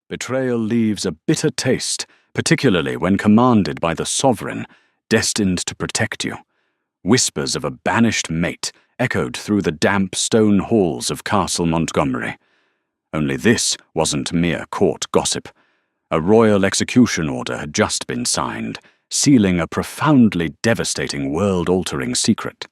Betrayal leaves a bitter taste, particularly when commanded by the sovereign, destined to protect you. Whispers of a banished mate echoed through the damp stone halls of Castle Montgomery. Only this wasn't mere court gossip. A royal execution order had just been signed, sealing a profoundly devastating world-altering secret.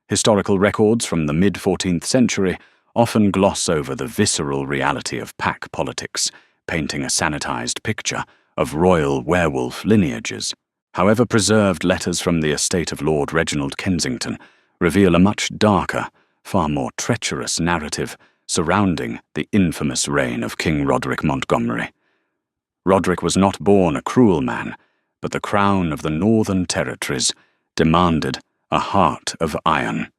Historical records from the mid-14th century often gloss over the visceral reality of pack politics, painting a sanitized picture of royal werewolf lineages. However, preserved letters from the estate of Lord Reginald Kensington reveal a much darker, far more treacherous narrative surrounding the infamous reign of King Roderick Montgomery. Roderick was not born a cruel man, but the crown of the Northern Territories demanded a heart of iron.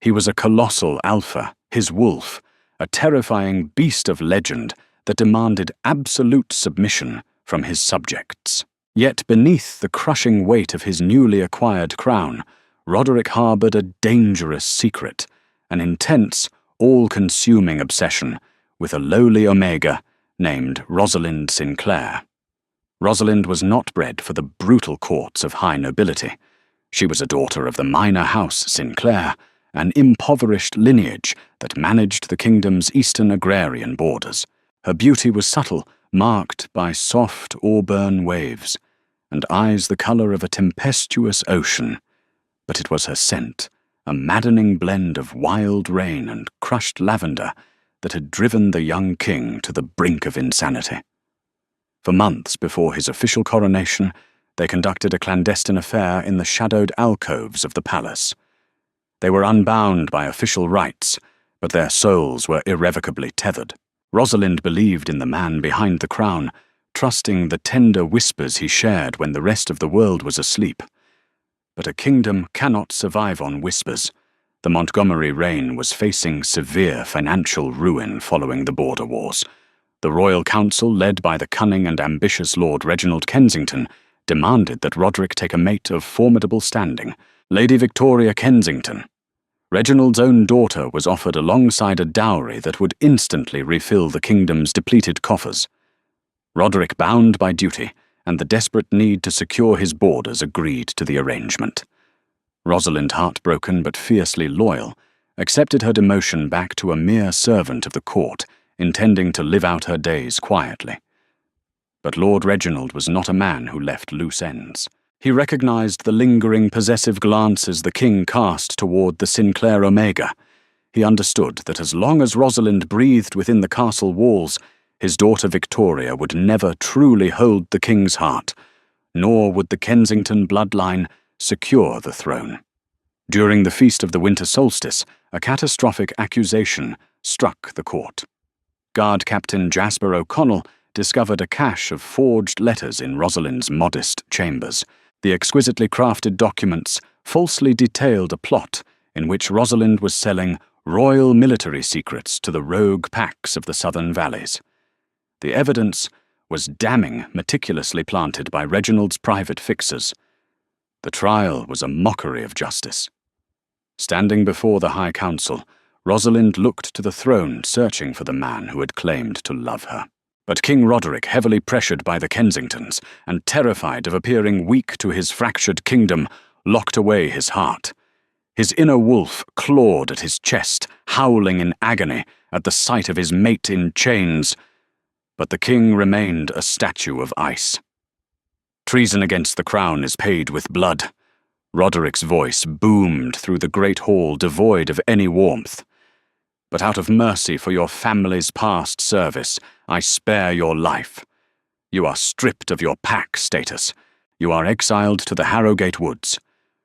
He was a colossal alpha, his wolf, a terrifying beast of legend that demanded absolute submission from his subjects. Yet beneath the crushing weight of his newly acquired crown, Roderick harbored a dangerous secret, an intense, all-consuming obsession with a lowly Omega named Rosalind Sinclair. Rosalind was not bred for the brutal courts of high nobility. She was a daughter of the minor house Sinclair, an impoverished lineage that managed the kingdom's eastern agrarian borders. Her beauty was subtle, marked by soft auburn waves, and eyes the color of a tempestuous ocean. But it was her scent, a maddening blend of wild rain and crushed lavender, that had driven the young king to the brink of insanity. For months before his official coronation, they conducted a clandestine affair in the shadowed alcoves of the palace. They were unbound by official rites, but their souls were irrevocably tethered. Rosalind believed in the man behind the crown, trusting the tender whispers he shared when the rest of the world was asleep. But a kingdom cannot survive on whispers. The Montgomery reign was facing severe financial ruin following the border wars. The royal council, led by the cunning and ambitious Lord Reginald Kensington, demanded that Roderick take a mate of formidable standing, Lady Victoria Kensington. Reginald's own daughter was offered alongside a dowry that would instantly refill the kingdom's depleted coffers. Roderick, bound by duty and the desperate need to secure his borders, agreed to the arrangement. Rosalind, heartbroken but fiercely loyal, accepted her demotion back to a mere servant of the court, intending to live out her days quietly. But Lord Reginald was not a man who left loose ends. He recognized the lingering possessive glances the king cast toward the Sinclair Omega. He understood that as long as Rosalind breathed within the castle walls, his daughter Victoria would never truly hold the king's heart, nor would the Kensington bloodline secure the throne. During the feast of the winter solstice, a catastrophic accusation struck the court. Guard Captain Jasper O'Connell discovered a cache of forged letters in Rosalind's modest chambers. The exquisitely crafted documents falsely detailed a plot in which Rosalind was selling royal military secrets to the rogue packs of the southern valleys. The evidence was damning, meticulously planted by Reginald's private fixers. The trial was a mockery of justice. Standing before the High Council, Rosalind looked to the throne, searching for the man who had claimed to love her. But King Roderick, heavily pressured by the Kensingtons and terrified of appearing weak to his fractured kingdom, locked away his heart. His inner wolf clawed at his chest, howling in agony at the sight of his mate in chains. But the king remained a statue of ice. Treason against the crown is paid with blood. Roderick's voice boomed through the great hall, devoid of any warmth. But out of mercy for your family's past service, I spare your life. You are stripped of your pack status. You are exiled to the Harrowgate Woods.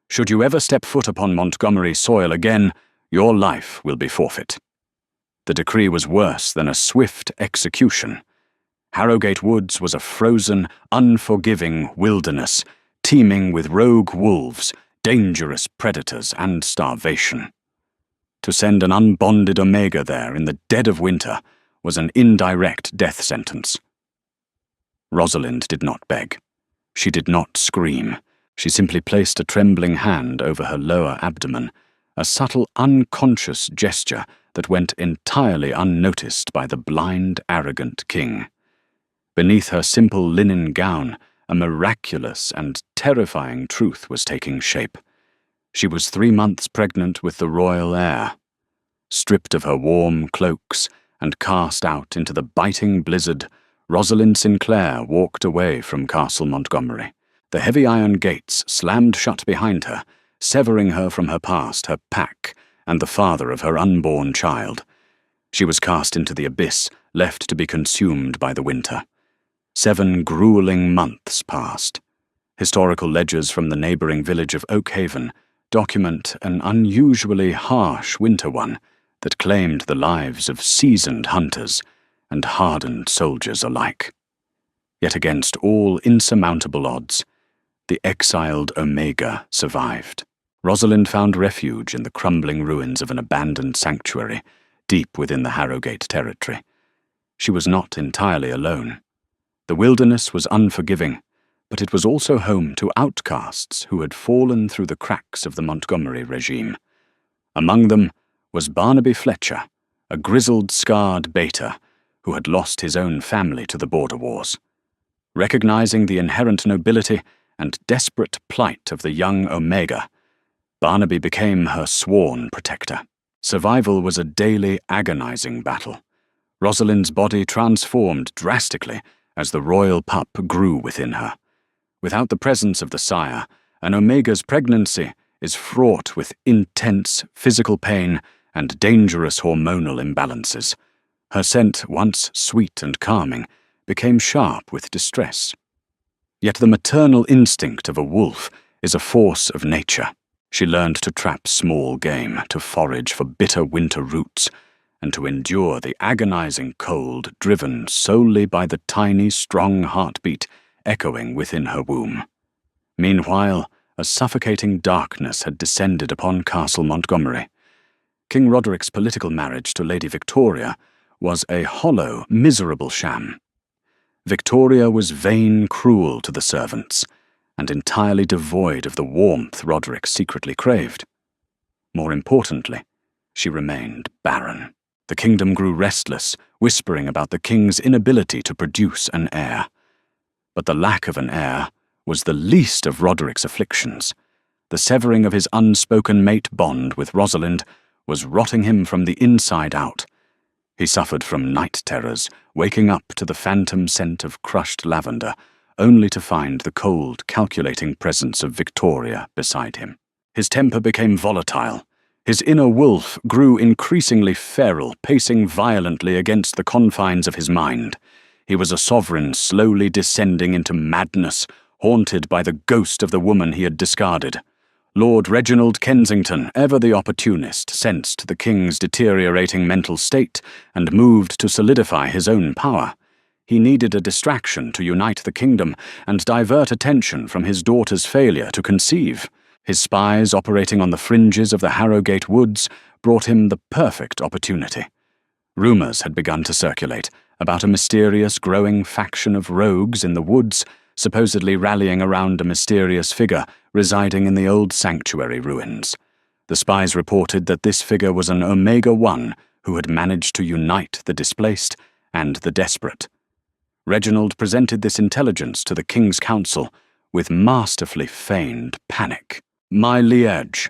Should you ever step foot upon Montgomery soil again, your life will be forfeit. The decree was worse than a swift execution. Harrowgate Woods was a frozen, unforgiving wilderness, teeming with rogue wolves, dangerous predators, and starvation. To send an unbonded Omega there in the dead of winter was an indirect death sentence. Rosalind did not beg. She did not scream. She simply placed a trembling hand over her lower abdomen, a subtle, unconscious gesture that went entirely unnoticed by the blind, arrogant king. Beneath her simple linen gown, a miraculous and terrifying truth was taking shape. She was 3 months pregnant with the royal heir. Stripped of her warm cloaks and cast out into the biting blizzard, Rosalind Sinclair walked away from Castle Montgomery. The heavy iron gates slammed shut behind her, severing her from her past, her pack, and the father of her unborn child. She was cast into the abyss, left to be consumed by the winter. 7 grueling months passed. Historical ledgers from the neighboring village of Oakhaven document an unusually harsh winter one that claimed the lives of seasoned hunters and hardened soldiers alike. Yet against all insurmountable odds, the exiled Omega survived. Rosalind found refuge in the crumbling ruins of an abandoned sanctuary deep within the Harrogate territory. She was not entirely alone. The wilderness was unforgiving, but it was also home to outcasts who had fallen through the cracks of the Montgomery regime. Among them was Barnaby Fletcher, a grizzled, scarred baiter who had lost his own family to the border wars. Recognizing the inherent nobility and desperate plight of the young Omega, Barnaby became her sworn protector. Survival was a daily, agonizing battle. Rosalind's body transformed drastically as the royal pup grew within her. Without the presence of the sire, an Omega's pregnancy is fraught with intense physical pain and dangerous hormonal imbalances. Her scent, once sweet and calming, became sharp with distress. Yet the maternal instinct of a wolf is a force of nature. She learned to trap small game, to forage for bitter winter roots, and to endure the agonizing cold driven solely by the tiny, strong heartbeat echoing within her womb. Meanwhile, a suffocating darkness had descended upon Castle Montgomery. King Roderick's political marriage to Lady Victoria was a hollow, miserable sham. Victoria was vain, cruel to the servants, and entirely devoid of the warmth Roderick secretly craved. More importantly, she remained barren. The kingdom grew restless, whispering about the king's inability to produce an heir. But the lack of an heir was the least of Roderick's afflictions. The severing of his unspoken mate bond with Rosalind was rotting him from the inside out. He suffered from night terrors, waking up to the phantom scent of crushed lavender, only to find the cold, calculating presence of Victoria beside him. His temper became volatile. His inner wolf grew increasingly feral, pacing violently against the confines of his mind. He was a sovereign slowly descending into madness, haunted by the ghost of the woman he had discarded. Lord Reginald Kensington, ever the opportunist, sensed the king's deteriorating mental state and moved to solidify his own power. He needed a distraction to unite the kingdom and divert attention from his daughter's failure to conceive. His spies operating on the fringes of the Harrogate woods brought him the perfect opportunity. Rumors had begun to circulate about a mysterious growing faction of rogues in the woods, supposedly rallying around a mysterious figure residing in the old sanctuary ruins. The spies reported that this figure was an Omega-1 who had managed to unite the displaced and the desperate. Reginald presented this intelligence to the King's Council with masterfully feigned panic. "My liege."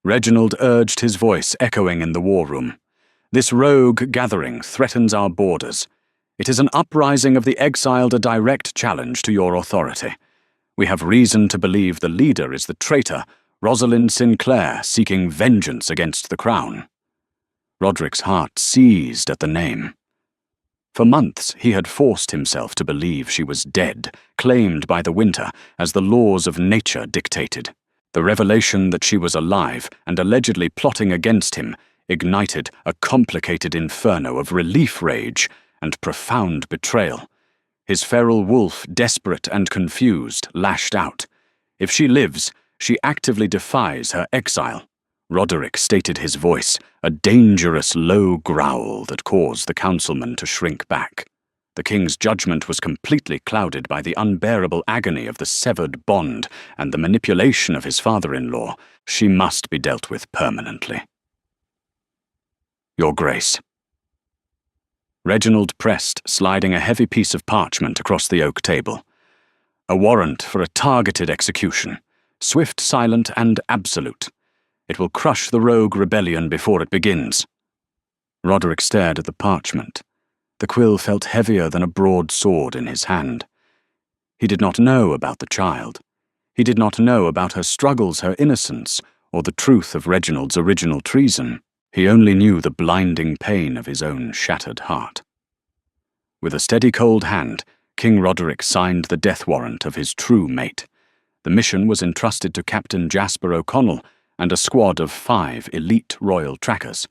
Reginald urged, his voice echoing in the war room. "This rogue gathering threatens our borders. It is an uprising of the exiled, a direct challenge to your authority. We have reason to believe the leader is the traitor, Rosalind Sinclair, seeking vengeance against the crown." Roderick's heart seized at the name. For months he had forced himself to believe she was dead, claimed by the winter, as the laws of nature dictated. The revelation that she was alive and allegedly plotting against him ignited a complicated inferno of relief rage and profound betrayal. His feral wolf, desperate and confused, lashed out. If she lives, she actively defies her exile. Roderick stated his voice, a dangerous low growl that caused the councilman to shrink back. The king's judgment was completely clouded by the unbearable agony of the severed bond and the manipulation of his father-in-law. She must be dealt with permanently. "Your Grace." Reginald pressed, sliding a heavy piece of parchment across the oak table. A warrant for a targeted execution, swift, silent, and absolute. It will crush the rogue rebellion before it begins. Roderick stared at the parchment. The quill felt heavier than a broad sword in his hand. He did not know about the child. He did not know about her struggles, her innocence, or the truth of Reginald's original treason. He only knew the blinding pain of his own shattered heart. With a steady, cold hand, King Roderick signed the death warrant of his true mate. The mission was entrusted to Captain Jasper O'Connell and a squad of 5 elite royal trackers.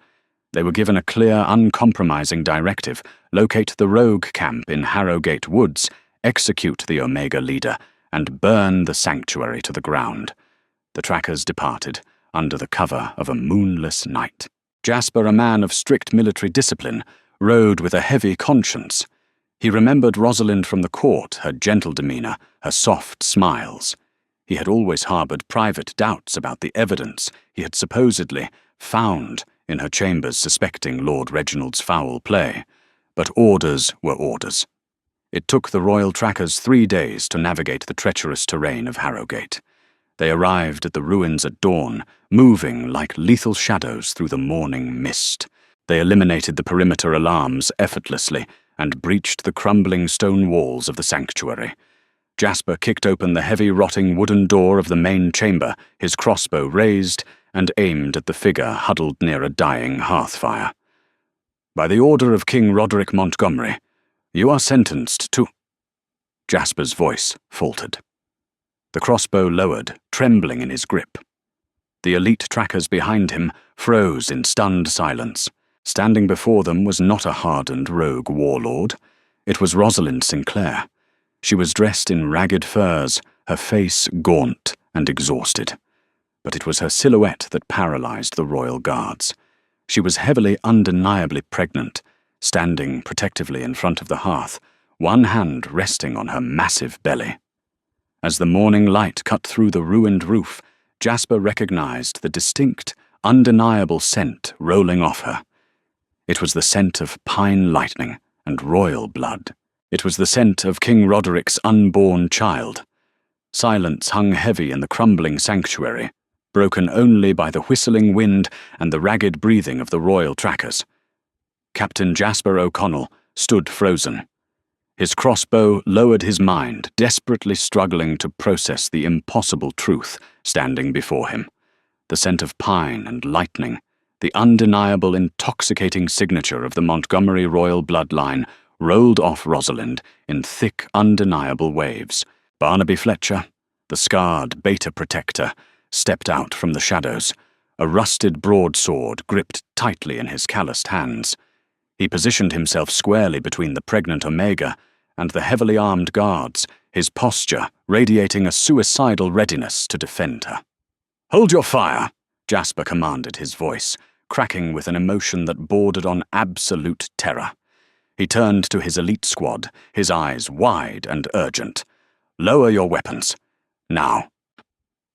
They were given a clear, uncompromising directive: locate the rogue camp in Harrowgate Woods, execute the Omega leader, and burn the sanctuary to the ground. The trackers departed, under the cover of a moonless night. Jasper, a man of strict military discipline, rode with a heavy conscience. He remembered Rosalind from the court, her gentle demeanour, her soft smiles. He had always harboured private doubts about the evidence he had supposedly found in her chambers suspecting Lord Reginald's foul play. But orders were orders. It took the royal trackers 3 days to navigate the treacherous terrain of Harrowgate. They arrived at the ruins at dawn, moving like lethal shadows through the morning mist. They eliminated the perimeter alarms effortlessly and breached the crumbling stone walls of the sanctuary. Jasper kicked open the heavy, rotting wooden door of the main chamber, his crossbow raised, and aimed at the figure huddled near a dying hearth-fire. "By the order of King Roderick Montgomery, you are sentenced to—" Jasper's voice faltered. The crossbow lowered, trembling in his grip. The elite trackers behind him froze in stunned silence. Standing before them was not a hardened rogue warlord. It was Rosalind Sinclair. She was dressed in ragged furs, her face gaunt and exhausted. But it was her silhouette that paralyzed the royal guards. She was heavily, undeniably pregnant, standing protectively in front of the hearth, one hand resting on her massive belly. As the morning light cut through the ruined roof, Jasper recognized the distinct, undeniable scent rolling off her. It was the scent of pine lightning and royal blood. It was the scent of King Roderick's unborn child. Silence hung heavy in the crumbling sanctuary, broken only by the whistling wind and the ragged breathing of the royal trackers. Captain Jasper O'Connell stood frozen. His crossbow lowered his mind, desperately struggling to process the impossible truth standing before him. The scent of pine and lightning, the undeniable, intoxicating signature of the Montgomery royal bloodline, rolled off Rosalind in thick, undeniable waves. Barnaby Fletcher, the scarred beta protector, stepped out from the shadows, a rusted broadsword gripped tightly in his calloused hands. He positioned himself squarely between the pregnant Omega and the heavily armed guards, his posture radiating a suicidal readiness to defend her. "Hold your fire," Jasper commanded, his voice cracking with an emotion that bordered on absolute terror. He turned to his elite squad, his eyes wide and urgent. "Lower your weapons. Now."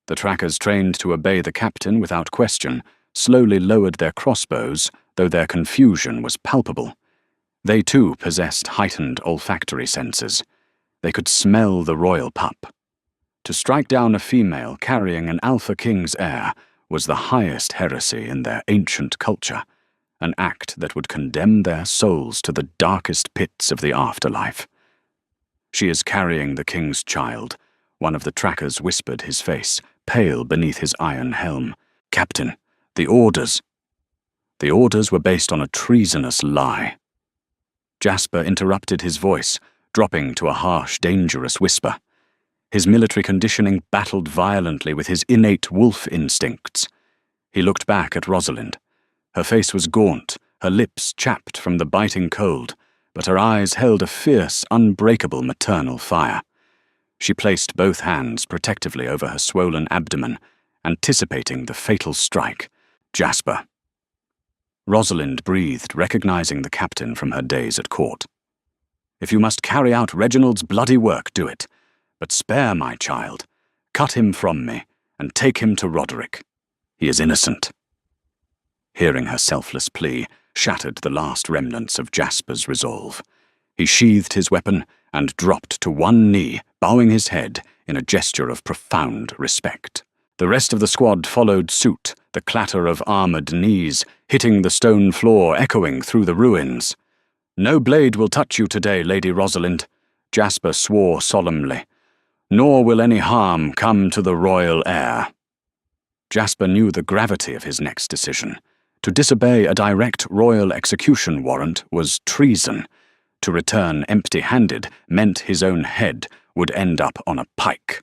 The trackers, trained to obey the captain without question, slowly lowered their crossbows, though their confusion was palpable. They too possessed heightened olfactory senses. They could smell the royal pup. To strike down a female carrying an Alpha King's heir was the highest heresy in their ancient culture, an act that would condemn their souls to the darkest pits of the afterlife. "She is carrying the king's child," one of the trackers whispered, his face pale beneath his iron helm. "Captain, the orders—" The orders were based on a treasonous lie. Jasper interrupted his voice, dropping to a harsh, dangerous whisper. His military conditioning battled violently with his innate wolf instincts. He looked back at Rosalind. Her face was gaunt, her lips chapped from the biting cold, but her eyes held a fierce, unbreakable maternal fire. She placed both hands protectively over her swollen abdomen, anticipating the fatal strike. "Jasper." Rosalind breathed, recognizing the captain from her days at court. "If you must carry out Reginald's bloody work, do it. But spare my child. Cut him from me, and take him to Roderick. He is innocent." Hearing her selfless plea, shattered the last remnants of Jasper's resolve. He sheathed his weapon and dropped to one knee, bowing his head in a gesture of profound respect. The rest of the squad followed suit, the clatter of armored knees hitting the stone floor echoing through the ruins. "No blade will touch you today, Lady Rosalind," Jasper swore solemnly, "nor will any harm come to the royal heir." Jasper knew the gravity of his next decision. To disobey a direct royal execution warrant was treason. To return empty-handed meant his own head would end up on a pike.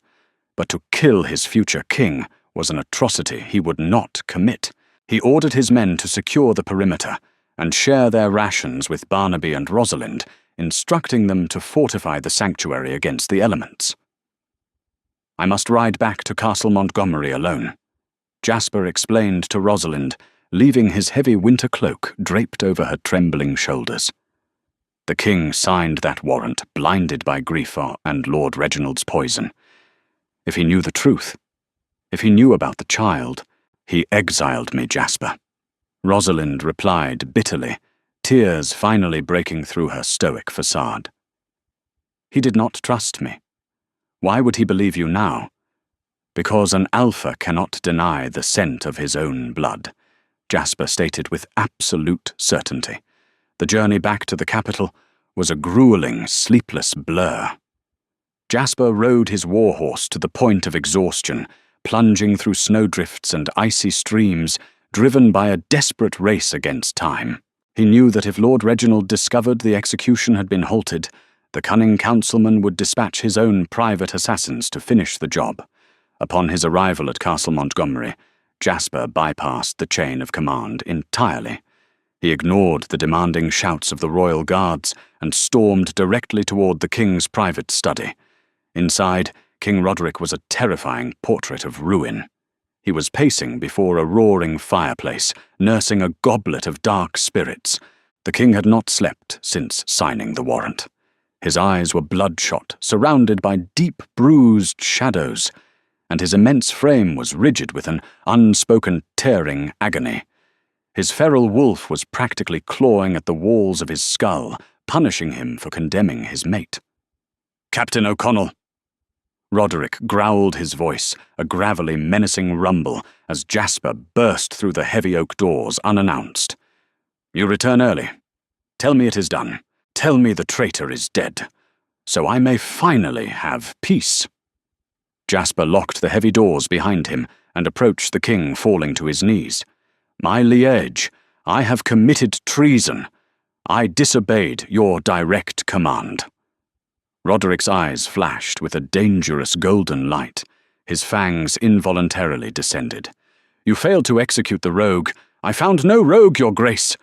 But to kill his future king was an atrocity he would not commit. He ordered his men to secure the perimeter and share their rations with Barnaby and Rosalind, instructing them to fortify the sanctuary against the elements. "I must ride back to Castle Montgomery alone," Jasper explained to Rosalind, leaving his heavy winter cloak draped over her trembling shoulders. The king signed that warrant, blinded by grief and Lord Reginald's poison. If he knew the truth, if he knew about the child, "He exiled me, Jasper," Rosalind replied bitterly, tears finally breaking through her stoic facade. "He did not trust me. Why would he believe you now?" "Because an alpha cannot deny the scent of his own blood," Jasper stated with absolute certainty. The journey back to the capital was a grueling, sleepless blur. Jasper rode his warhorse to the point of exhaustion, plunging through snowdrifts and icy streams, driven by a desperate race against time. He knew that if Lord Reginald discovered the execution had been halted, the cunning councilman would dispatch his own private assassins to finish the job. Upon his arrival at Castle Montgomery, Jasper bypassed the chain of command entirely. He ignored the demanding shouts of the royal guards and stormed directly toward the king's private study. Inside, King Roderick was a terrifying portrait of ruin. He was pacing before a roaring fireplace, nursing a goblet of dark spirits. The king had not slept since signing the warrant. His eyes were bloodshot, surrounded by deep bruised shadows, and his immense frame was rigid with an unspoken tearing agony. His feral wolf was practically clawing at the walls of his skull, punishing him for condemning his mate. "Captain O'Connell!" Roderick growled his voice, a gravelly, menacing rumble, as Jasper burst through the heavy oak doors unannounced. "You return early. Tell me it is done. Tell me the traitor is dead, so I may finally have peace." Jasper locked the heavy doors behind him and approached the king, falling to his knees. "My liege, I have committed treason. I disobeyed your direct command." Roderick's eyes flashed with a dangerous golden light. His fangs involuntarily descended. "You failed to execute the rogue." "I found no rogue, your grace,"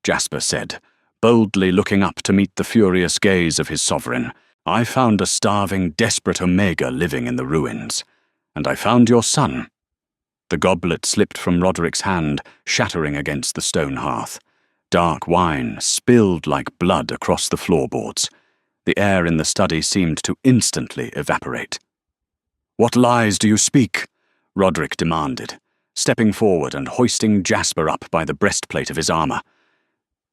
Jasper said, boldly looking up to meet the furious gaze of his sovereign. "I found a starving, desperate Omega living in the ruins. And I found your son." The goblet slipped from Roderick's hand, shattering against the stone hearth. Dark wine spilled like blood across the floorboards. The air in the study seemed to instantly evaporate. "What lies do you speak?" Roderick demanded, stepping forward and hoisting Jasper up by the breastplate of his armor.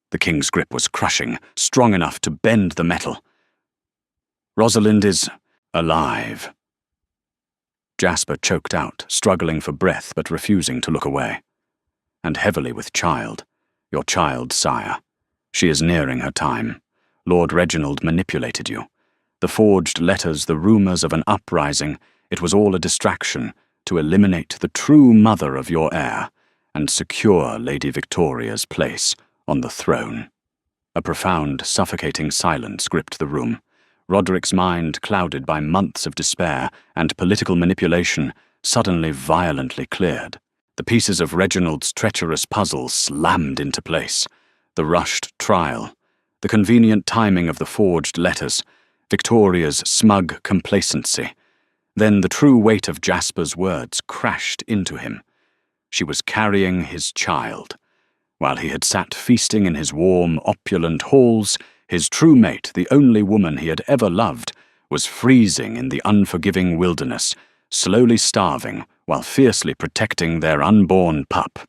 The king's grip was crushing, strong enough to bend the metal. "Rosalind is alive." Jasper choked out, struggling for breath but refusing to look away. "And heavily with child. Your child, sire. She is nearing her time. Lord Reginald manipulated you. The forged letters, the rumors of an uprising, it was all a distraction to eliminate the true mother of your heir and secure Lady Victoria's place on the throne." A profound, suffocating silence gripped the room. Roderick's mind, clouded by months of despair and political manipulation, suddenly violently cleared. The pieces of Reginald's treacherous puzzle slammed into place. The rushed trial, the convenient timing of the forged letters, Victoria's smug complacency. Then the true weight of Jasper's words crashed into him. She was carrying his child. While he had sat feasting in his warm, opulent halls, his true mate, the only woman he had ever loved, was freezing in the unforgiving wilderness, slowly starving while fiercely protecting their unborn pup.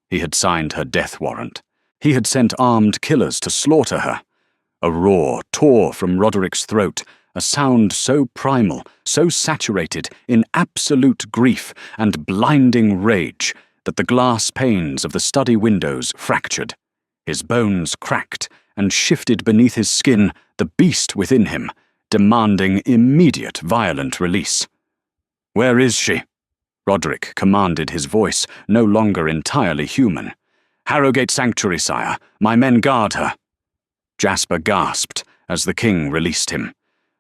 He had signed her death warrant, He had sent armed killers to slaughter her. A roar tore from Roderick's throat, a sound so primal, so saturated in absolute grief and blinding rage that the glass panes of the study windows fractured. His bones cracked and shifted beneath his skin, the beast within him, demanding immediate violent release. "Where is she?" Roderick commanded, his voice no longer entirely human. "Harrogate Sanctuary, sire. My men guard her." Jasper gasped as the king released him.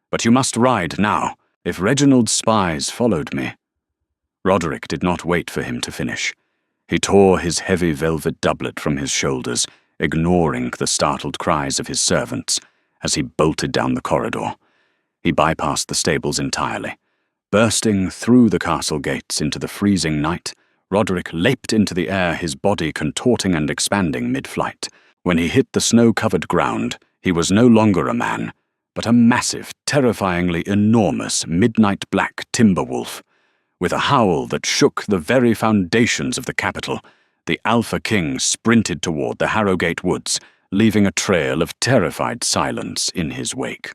"But you must ride now, if Reginald's spies followed me." Roderick did not wait for him to finish. He tore his heavy velvet doublet from his shoulders, ignoring the startled cries of his servants, as he bolted down the corridor. He bypassed the stables entirely. Bursting through the castle gates into the freezing night, Roderick leaped into the air, his body contorting and expanding mid-flight. When he hit the snow-covered ground, he was no longer a man, but a massive, terrifyingly enormous midnight black timber wolf. With a howl that shook the very foundations of the capital, the Alpha King sprinted toward the Harrogate woods, leaving a trail of terrified silence in his wake.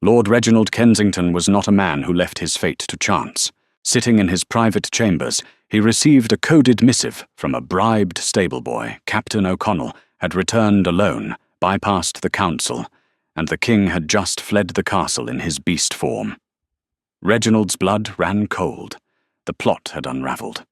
Lord Reginald Kensington was not a man who left his fate to chance. Sitting in his private chambers, he received a coded missive from a bribed stableboy. Captain O'Connell had returned alone, bypassed the council, and the king had just fled the castle in his beast form. Reginald's blood ran cold. The plot had unravelled.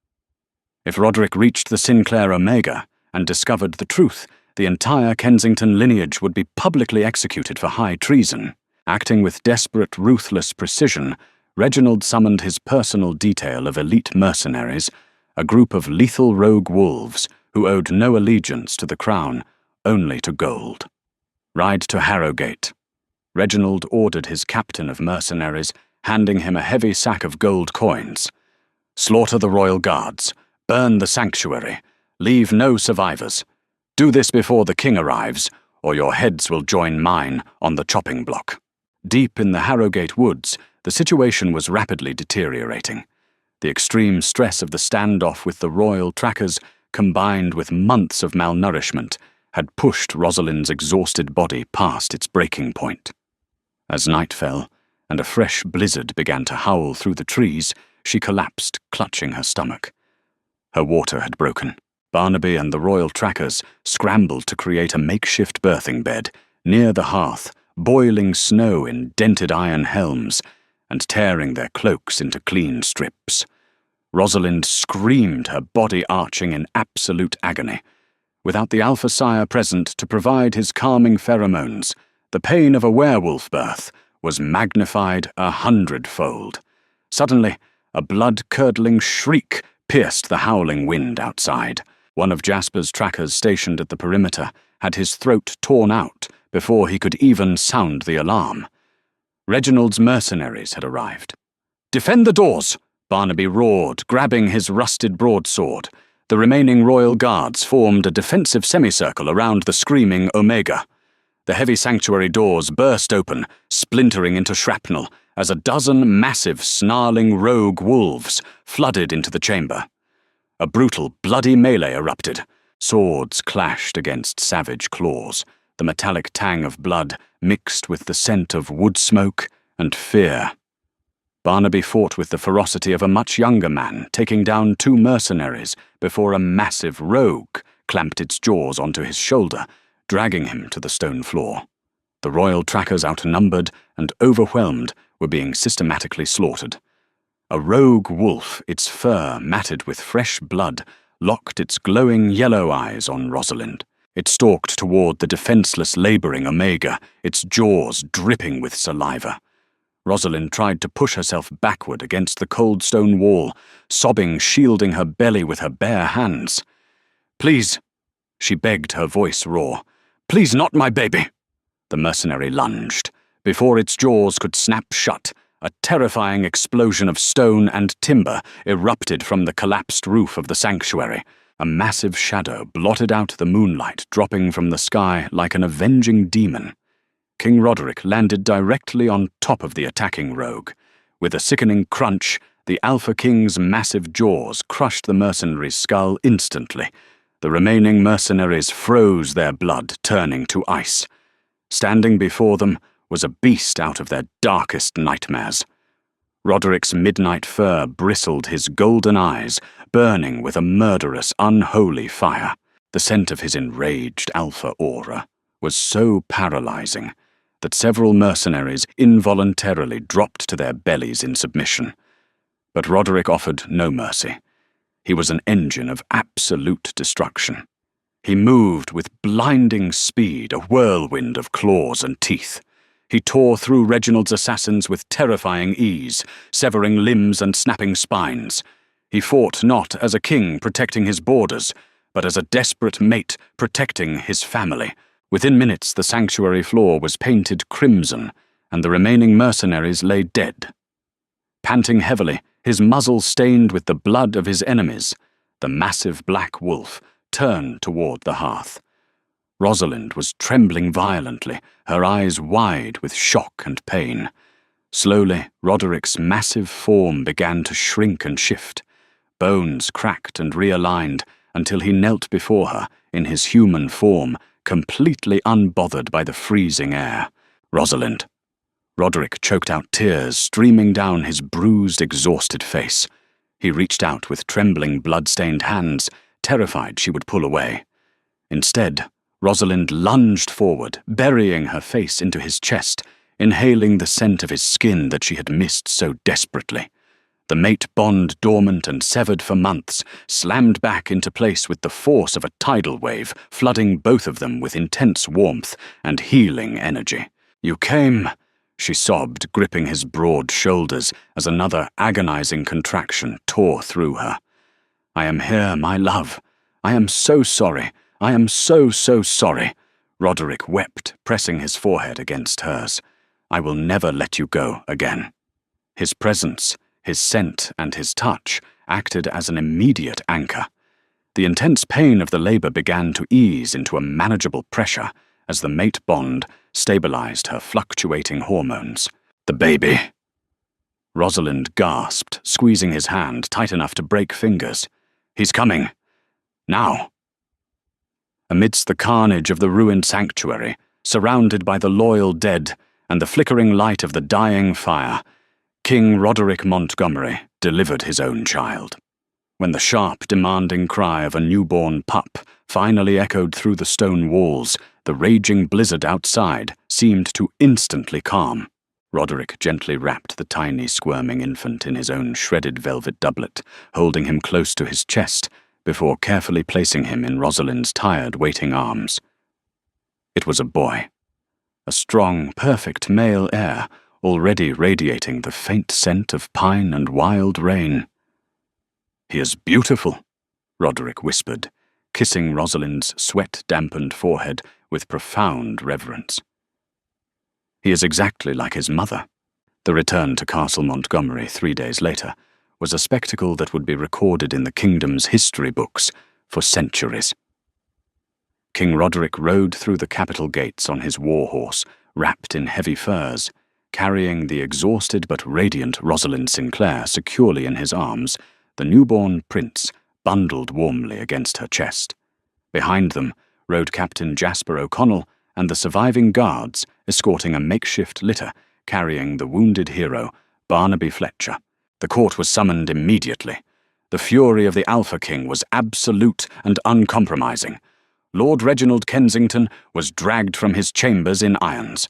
If Roderick reached the Sinclair Omega and discovered the truth, the entire Kensington lineage would be publicly executed for high treason. Acting with desperate, ruthless precision, Reginald summoned his personal detail of elite mercenaries, a group of lethal rogue wolves who owed no allegiance to the crown, only to gold. "Ride to Harrogate." Reginald ordered his captain of mercenaries, handing him a heavy sack of gold coins. "Slaughter the royal guards. Burn the sanctuary. Leave no survivors. Do this before the king arrives, or your heads will join mine on the chopping block." Deep in the Harrogate woods, the situation was rapidly deteriorating. The extreme stress of the standoff with the royal trackers, combined with months of malnourishment, had pushed Rosalind's exhausted body past its breaking point. As night fell, and a fresh blizzard began to howl through the trees, she collapsed, clutching her stomach. Her water had broken. Barnaby and the royal trackers scrambled to create a makeshift birthing bed near the hearth, boiling snow in dented iron helms, and tearing their cloaks into clean strips. Rosalind screamed, her body arching in absolute agony. Without the Alpha Sire present to provide his calming pheromones, the pain of a werewolf birth was magnified 100-fold. Suddenly, a blood-curdling shriek pierced the howling wind outside. One of Jasper's trackers stationed at the perimeter had his throat torn out before he could even sound the alarm. Reginald's mercenaries had arrived. "Defend the doors!" Barnaby roared, grabbing his rusted broadsword. The remaining royal guards formed a defensive semicircle around the screaming Omega. The heavy sanctuary doors burst open, splintering into shrapnel, as a dozen massive, snarling rogue wolves flooded into the chamber. A brutal, bloody melee erupted. Swords clashed against savage claws, the metallic tang of blood mixed with the scent of wood smoke and fear. Barnaby fought with the ferocity of a much younger man, taking down 2 mercenaries before a massive rogue clamped its jaws onto his shoulder, dragging him to the stone floor. The royal trackers, outnumbered and overwhelmed, were being systematically slaughtered. A rogue wolf, its fur matted with fresh blood, locked its glowing yellow eyes on Rosalind. It stalked toward the defenseless, laboring Omega, its jaws dripping with saliva. Rosalind tried to push herself backward against the cold stone wall, sobbing, shielding her belly with her bare hands. "Please," she begged, her voice raw. "Please, not my baby." The mercenary lunged. Before its jaws could snap shut, a terrifying explosion of stone and timber erupted from the collapsed roof of the sanctuary. A massive shadow blotted out the moonlight, dropping from the sky like an avenging demon. King Roderick landed directly on top of the attacking rogue. With a sickening crunch, the Alpha King's massive jaws crushed the mercenary's skull instantly. The remaining mercenaries froze their blood, turning to ice. Standing before them was a beast out of their darkest nightmares. Roderick's midnight fur bristled his golden eyes, burning with a murderous, unholy fire. The scent of his enraged alpha aura was so paralyzing that several mercenaries involuntarily dropped to their bellies in submission. But Roderick offered no mercy. He was an engine of absolute destruction. He moved with blinding speed, a whirlwind of claws and teeth. He tore through Reginald's assassins with terrifying ease, severing limbs and snapping spines. He fought not as a king protecting his borders, but as a desperate mate protecting his family. Within minutes, the sanctuary floor was painted crimson, and the remaining mercenaries lay dead. Panting heavily, his muzzle stained with the blood of his enemies, the massive black wolf turned toward the hearth. Rosalind was trembling violently, her eyes wide with shock and pain. Slowly, Roderick's massive form began to shrink and shift. Bones cracked and realigned until he knelt before her in his human form, completely unbothered by the freezing air. "Rosalind." Roderick choked out tears streaming down his bruised, exhausted face. He reached out with trembling, blood-stained hands, terrified she would pull away. Instead, Rosalind lunged forward, burying her face into his chest, inhaling the scent of his skin that she had missed so desperately. The mate bond, dormant and severed for months, slammed back into place with the force of a tidal wave, flooding both of them with intense warmth and healing energy. "You came," she sobbed, gripping his broad shoulders as another agonizing contraction tore through her. "I am here, my love. I am so sorry. I am so sorry." Roderick wept, pressing his forehead against hers. "I will never let you go again." His presence, his scent, and his touch acted as an immediate anchor. The intense pain of the labor began to ease into a manageable pressure as the mate bond stabilized her fluctuating hormones. "The baby." Rosalind gasped, squeezing his hand tight enough to break fingers. "He's coming. Now." Amidst the carnage of the ruined sanctuary, surrounded by the loyal dead and the flickering light of the dying fire, King Roderick Montgomery delivered his own child. When the sharp, demanding cry of a newborn pup finally echoed through the stone walls, the raging blizzard outside seemed to instantly calm. Roderick gently wrapped the tiny, squirming infant in his own shredded velvet doublet, holding him close to his chest, before carefully placing him in Rosalind's tired, waiting arms. It was a boy. A strong, perfect male heir, already radiating the faint scent of pine and wild rain. "He is beautiful," Roderick whispered, kissing Rosalind's sweat-dampened forehead with profound reverence. "He is exactly like his mother." The return to Castle Montgomery 3 days later was a spectacle that would be recorded in the kingdom's history books for centuries. King Roderick rode through the capital gates on his war horse, wrapped in heavy furs, carrying the exhausted but radiant Rosalind Sinclair securely in his arms, the newborn prince bundled warmly against her chest. Behind them rode Captain Jasper O'Connell and the surviving guards escorting a makeshift litter carrying the wounded hero, Barnaby Fletcher. The court was summoned immediately. The fury of the Alpha King was absolute and uncompromising. Lord Reginald Kensington was dragged from his chambers in irons.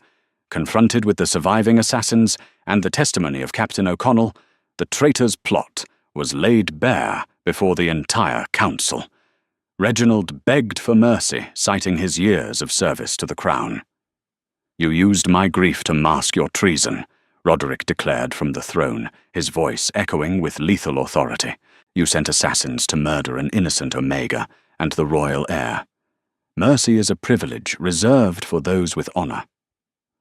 Confronted with the surviving assassins and the testimony of Captain O'Connell, the traitor's plot was laid bare before the entire council. Reginald begged for mercy, citing his years of service to the crown. "You used my grief to mask your treason," Roderick declared from the throne, his voice echoing with lethal authority. "You sent assassins to murder an innocent Omega and the royal heir. Mercy is a privilege reserved for those with honor.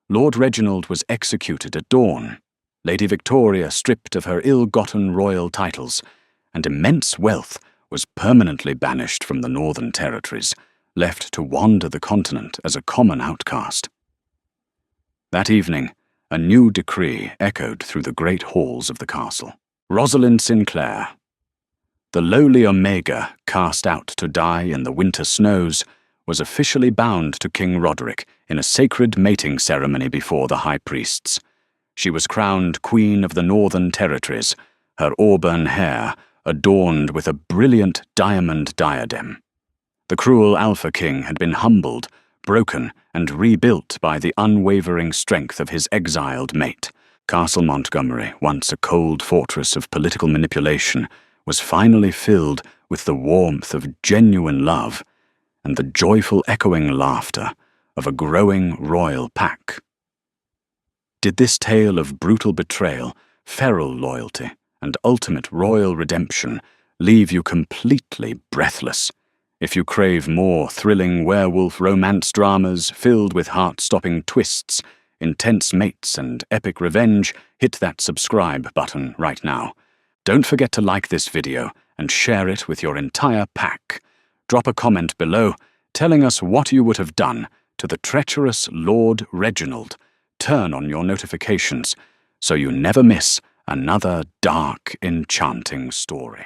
Lord Reginald was executed at dawn, Lady Victoria stripped of her ill-gotten royal titles, and immense wealth was permanently banished from the Northern Territories, left to wander the continent as a common outcast." That evening, a new decree echoed through the great halls of the castle. Rosalind Sinclair, The lowly Omega, cast out to die in the winter snows, was officially bound to King Roderick in a sacred mating ceremony before the high priests. She was crowned Queen of the Northern Territories, her auburn hair adorned with a brilliant diamond diadem. The cruel Alpha King had been humbled, broken, and rebuilt by the unwavering strength of his exiled mate. Castle Montgomery, once a cold fortress of political manipulation, was finally filled with the warmth of genuine love and the joyful echoing laughter of a growing royal pack. Did this tale of brutal betrayal, feral loyalty, and ultimate royal redemption leave you completely breathless? If you crave more thrilling werewolf romance dramas filled with heart-stopping twists, intense mates, and epic revenge, hit that subscribe button right now. Don't forget to like this video and share it with your entire pack. Drop a comment below telling us what you would have done to the treacherous Lord Reginald. Turn on your notifications so you never miss another dark, enchanting story.